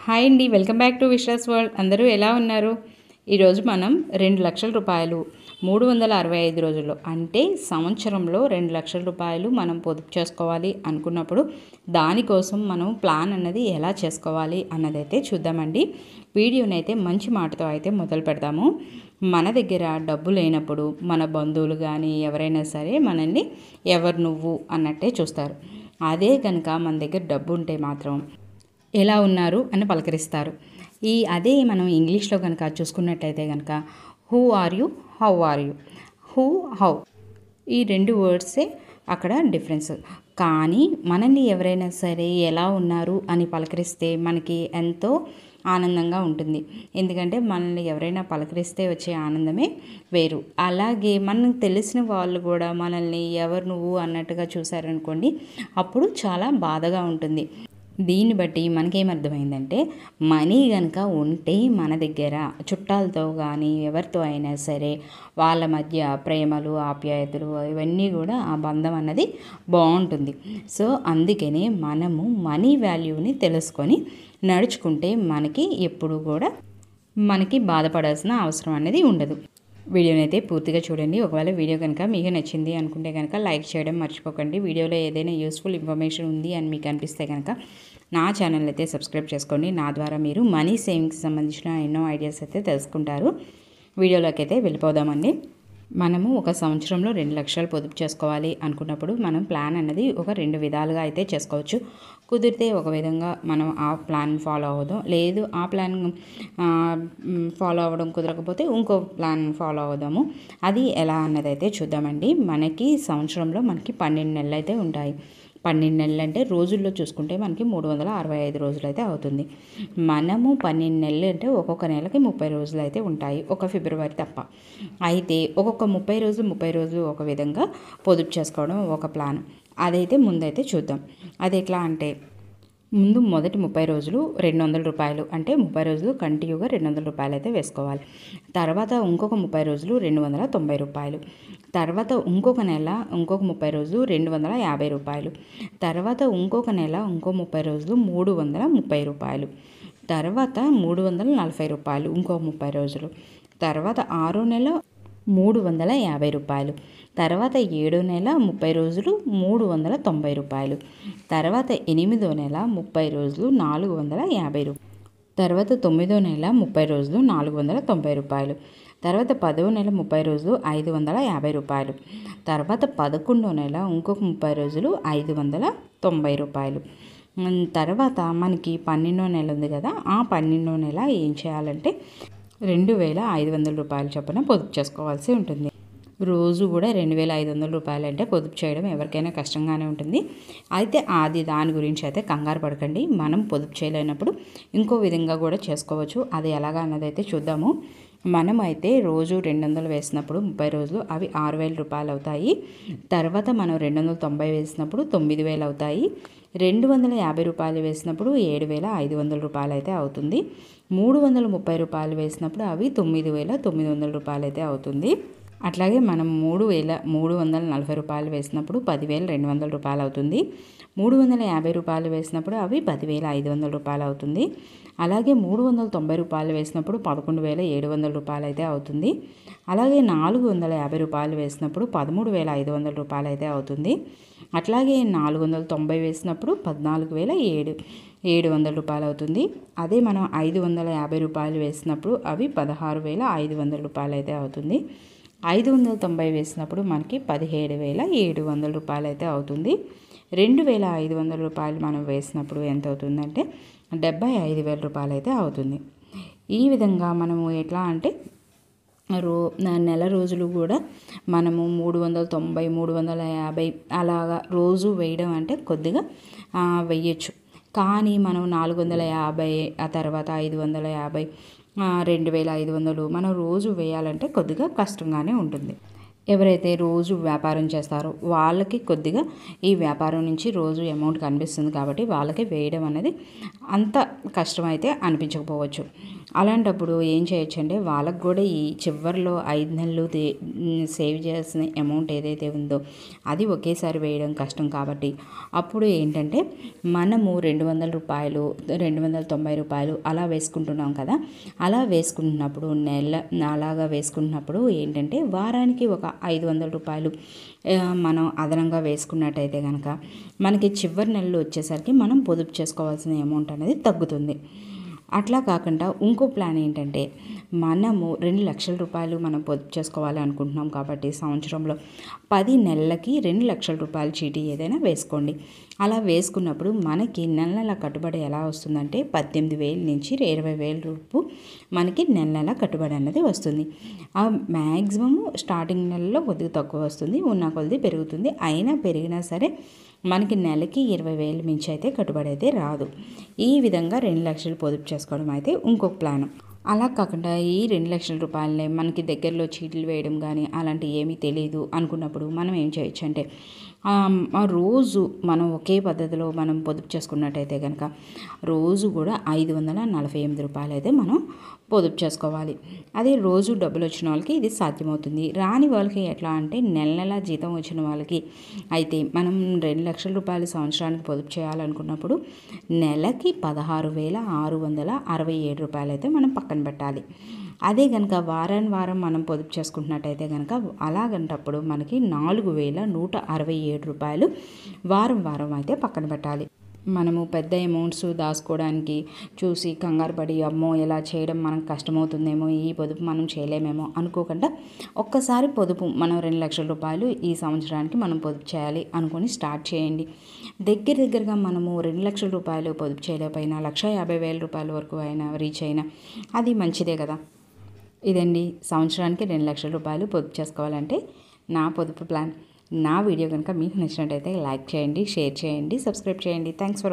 Hi అండి, welcome back to Vishwas world. అందరూ ఎలా ఉన్నారు? ఈరోజు మనం 2,00,000 రూపాయలు 365 రోజుల్లో అంటే సంవత్సరంలో 2,00,000 రూపాయలు మనం పొదుపు చేసుకోవాలి అనుకున్నప్పుడు దానికోసం మనం ప్లాన్ అన్నది ఎలా చేసుకోవాలి అన్నదైతే చూద్దామండి. వీడియోనైతే మంచి మాటతో అయితే మొదలు పెడదాము. మన దగ్గర డబ్బు లేనప్పుడు మన బంధువులు కానీ ఎవరైనా సరే మనల్ని ఎవరు నువ్వు అన్నట్టే చూస్తారు. అదే కనుక మన దగ్గర డబ్బు ఉంటే మాత్రం ఎలా ఉన్నారు అని పలకరిస్తారు. అదే మనం ఇంగ్లీష్లో కనుక చూసుకున్నట్టయితే కనుక who are you, how are you, who how ఈ రెండు వర్డ్సే అక్కడ డిఫరెన్స్. కానీ మనల్ని ఎవరైనా సరే ఎలా ఉన్నారు అని పలకరిస్తే మనకి ఎంతో ఆనందంగా ఉంటుంది. ఎందుకంటే మనల్ని ఎవరైనా పలకరిస్తే వచ్చే ఆనందమే వేరు. అలాగే మనకు తెలిసిన వాళ్ళు కూడా మనల్ని ఎవరు నువ్వు అన్నట్టుగా చూశారనుకోండి, అప్పుడు చాలా బాధగా ఉంటుంది. దీన్ని బట్టి మనకేమర్థమైందంటే మనీ కనుక ఉంటే మన దగ్గర చుట్టాలతో కానీ ఎవరితో అయినా సరే వాళ్ళ మధ్య ప్రేమలు ఆప్యాయతలు ఇవన్నీ కూడా ఆ బంధం అన్నది బాగుంటుంది. సో అందుకనే మనము మనీ వాల్యూని తెలుసుకొని నడుచుకుంటే మనకి ఎప్పుడు కూడా మనకి బాధపడాల్సిన అవసరం అనేది ఉండదు. వీడియోనైతే పూర్తిగా చూడండి. ఒకవేళ వీడియో కనుక మీకు నచ్చింది అనుకుంటే కనుక లైక్ చేయడం మర్చిపోకండి. వీడియోలో ఏదైనా యూస్ఫుల్ ఇన్ఫర్మేషన్ ఉంది అని మీకు అనిపిస్తే కనుక నా ఛానల్ అయితే సబ్స్క్రైబ్ చేసుకోండి. నా ద్వారా మీరు మనీ సేవింగ్కి సంబంధించిన ఎన్నో ఐడియాస్ అయితే తెలుసుకుంటారు. వీడియోలోకి అయితే వెళ్ళిపోదామండి. మనము ఒక సంవత్సరంలో 2,00,000 పొదుపు చేసుకోవాలి అనుకున్నప్పుడు మనం ప్లాన్ అన్నది ఒక 2 విధాలుగా అయితే చేసుకోవచ్చు. కుదిరితే ఒక విధంగా మనం ఆ ప్లాన్ ఫాలో అవుదాం, లేదు ఆ ప్లాన్ ఫాలో అవ్వడం కుదరకపోతే ఇంకో ప్లాన్ ఫాలో అవుదాము. అది ఎలా అన్నది అయితే చూద్దామండి. మనకి సంవత్సరంలో మనకి 12 నెలలు అయితే ఉంటాయి. 12 నెలలు అంటే రోజుల్లో చూసుకుంటే మనకి 365 రోజులు అయితే అవుతుంది. మనము 12 నెలలు అంటే ఒక్కొక్క నెలకి 30 రోజులు అయితే ఉంటాయి, ఒక ఫిబ్రవరి తప్ప. అయితే ఒక్కొక్క 30 రోజులు ఒక విధంగా పొదుపు చేసుకోవడం ఒక ప్లాన్. అదైతే ముందైతే చూద్దాం. అది ఎట్లా అంటే ముందు మొదటి 30 రోజులు 200 రూపాయలు అంటే 30 రోజులు కంటిన్యూగా 200 రూపాయలు అయితే వేసుకోవాలి. తర్వాత ఇంకొక 30 రోజులు 290 రూపాయలు. తర్వాత ఇంకొక నెల ఇంకొక 30 రోజులు 250 రూపాయలు. తర్వాత ఇంకొక నెల ఇంకో 30 రోజులు 330 రూపాయలు. తర్వాత 340 రూపాయలు ఇంకో 30 రోజులు. తర్వాత 6 నెల 350 రూపాయలు. తర్వాత 7 నెల 30 రోజులు 390 రూపాయలు. తర్వాత 8 నెల 30 రోజులు 450 రూపాయలు. తర్వాత 9 నెల 30 రోజులు 490 రూపాయలు. తర్వాత 10 నెల 30 రోజులు 550 రూపాయలు. తర్వాత 11 నెల ఇంకొక 30 రోజులు 590 రూపాయలు. తర్వాత మనకి 12 నెల ఉంది కదా, ఆ 12 నెల ఏం చేయాలంటే 2,500 రూపాయలు చొప్పున పొదుపు చేసుకోవాల్సి ఉంటుంది. రోజు కూడా 2,500 రూపాయలు అంటే పొదుపు చేయడం ఎవరికైనా కష్టంగానే ఉంటుంది. అయితే దాని గురించి అయితే కంగారు పడకండి. మనం పొదుపు చేయలేనప్పుడు ఇంకో విధంగా కూడా చేసుకోవచ్చు. అది ఎలాగా అన్నది అయితే చూద్దాము. మనం అయితే రోజు 200 వేసినప్పుడు 30 రోజులు అవి 6,000 రూపాయలు అవుతాయి. తర్వాత మనం 290 వేసినప్పుడు 9,000 అవుతాయి. 250 రూపాయలు వేసినప్పుడు 7,500 రూపాయలు అయితే అవుతుంది. 330 రూపాయలు వేసినప్పుడు అవి 9,900 రూపాయలు అయితే అవుతుంది. అట్లాగే మనం 3,340 రూపాయలు వేసినప్పుడు 10,200 రూపాయలు అవుతుంది. 350 రూపాయలు వేసినప్పుడు అవి 10,500 రూపాయలు అవుతుంది. అలాగే 390 రూపాయలు వేసినప్పుడు 11,700 రూపాయలు అయితే అవుతుంది. అలాగే 450 రూపాయలు వేసినప్పుడు 13,500 రూపాయలు అయితే అవుతుంది. అట్లాగే 490 వేసినప్పుడు 14,700 రూపాయలు అవుతుంది. అదే మనం 550 రూపాయలు వేసినప్పుడు అవి 16,500 రూపాయలు అయితే అవుతుంది. 590 వేసినప్పుడు మనకి 17,700 రూపాయలు అయితే అవుతుంది. 2,500 రూపాయలు మనం వేసినప్పుడు ఎంత అవుతుందంటే 75,000 రూపాయలు అయితే అవుతుంది. ఈ విధంగా మనము ఎట్లా అంటే నెల రోజులు కూడా మనము 390 350 అలాగా రోజు వేయడం అంటే కొద్దిగా వేయచ్చు. కానీ మనం 450 ఆ తర్వాత 550 2,500 మనం రోజు వేయాలంటే కొద్దిగా కష్టంగానే ఉంటుంది. ఎవరైతే రోజు వ్యాపారం చేస్తారో వాళ్ళకి కొద్దిగా ఈ వ్యాపారం నుంచి రోజు అమౌంట్ కనిపిస్తుంది కాబట్టి వాళ్ళకి వేయడం అనేది అంత కష్టమైతే అనిపించకపోవచ్చు. అలాంటప్పుడు ఏం చేయొచ్చు అంటే వాళ్ళకు కూడా ఈ చివరిలో 5 నెలలు సేవ్ చేసిన అమౌంట్ ఏదైతే ఉందో అది ఒకేసారి వేయడం కష్టం కాబట్టి అప్పుడు ఏంటంటే మనము రూ. 290 అలా వేసుకుంటున్నాం కదా. అలా వేసుకుంటున్నప్పుడు అలాగా వేసుకుంటున్నప్పుడు ఏంటంటే వారానికి ఒక రూ. 500 మనం అదనంగా వేసుకున్నట్టయితే కనుక మనకి చివరి నెలలు వచ్చేసరికి మనం పొదుపు చేసుకోవాల్సిన అమౌంట్ అనేది తగ్గుతుంది. అట్లా కాకుండా ఇంకో ప్లాన్ ఏంటంటే మనము 2 లక్షల రూపాయలు మనం పొదుపు చేసుకోవాలి అనుకుంటున్నాం కాబట్టి సంవత్సరంలో 10 నెలలకి 2 లక్షల రూపాయల చీటీ ఏదైనా వేసుకోండి. అలా వేసుకున్నప్పుడు మనకి నెల నెల కట్టుబడి ఎలా వస్తుందంటే 18,000 నుంచి 20,000 రూపు మనకి నెల నెల కట్టుబడి అనేది వస్తుంది. ఆ మ్యాక్సిమము స్టార్టింగ్ నెలలో కొద్దిగా తక్కువ వస్తుంది, ఉన్న కొద్ది పెరుగుతుంది. అయినా పెరిగినా సరే మనకి నెలకి 20,000 మించి అయితే కట్టుబడి అయితే రాదు. ఈ విధంగా 2 లక్షలు పొదుపు చేసుకోవడం అయితే ఇంకొక ప్లాను. అలా కాకుండా ఈ 2 లక్షల రూపాయలనే మనకి దగ్గరలో చీటీలు వేయడం కానీ అలాంటివి ఏమీ తెలియదు అనుకున్నప్పుడు మనం ఏం చేయొచ్చు అంటే రోజు మనం ఒకే పద్ధతిలో మనం పొదుపు చేసుకున్నట్టయితే కనుక రోజు కూడా రూ. 548 అయితే మనం పొదుపు చేసుకోవాలి. అదే రోజు డబ్బులు వచ్చిన వాళ్ళకి ఇది సాధ్యమవుతుంది. రాని వాళ్ళకి ఎట్లా అంటే నెల నెల జీతం వచ్చిన వాళ్ళకి అయితే మనం 2 లక్షల రూపాయలు సంవత్సరానికి పొదుపు చేయాలనుకున్నప్పుడు నెలకి రూ. 16,667 అయితే మనం పక్కన పెట్టాలి. అదే కనుక వారం మనం పొదుపు చేసుకుంటున్నట్టయితే కనుక అలాగంటప్పుడు మనకి రూ. 4,167 వారం అయితే పక్కన పెట్టాలి. మనము పెద్ద అమౌంట్స్ దాచుకోవడానికి చూసి కంగారు పడి అమ్మో ఇలా చేయడం మనకు కష్టమవుతుందేమో, ఈ పొదుపు మనం చేయలేమేమో అనుకోకుండా ఒక్కసారి పొదుపు మనం 2 లక్షల రూపాయలు ఈ సంవత్సరానికి మనం పొదుపు చేయాలి అనుకొని స్టార్ట్ చేయండి. దగ్గరగా మనము 2 లక్షల రూపాయలు పొదుపు చేయలేకపోయినా 1,50,000 వరకు అయినా రీచ్ అయినా అది మంచిదే కదా. ఇదండి సంవత్సరానికి 2 లక్షల రూపాయలు పొదుపు చేసుకోవాలంటే నా పొదుపు ప్లాన్. నా వీడియో కనుక మీకు నచ్చినట్టయితే లైక్ చేయండి, షేర్ చేయండి, సబ్స్క్రైబ్ చేయండి. Thanks for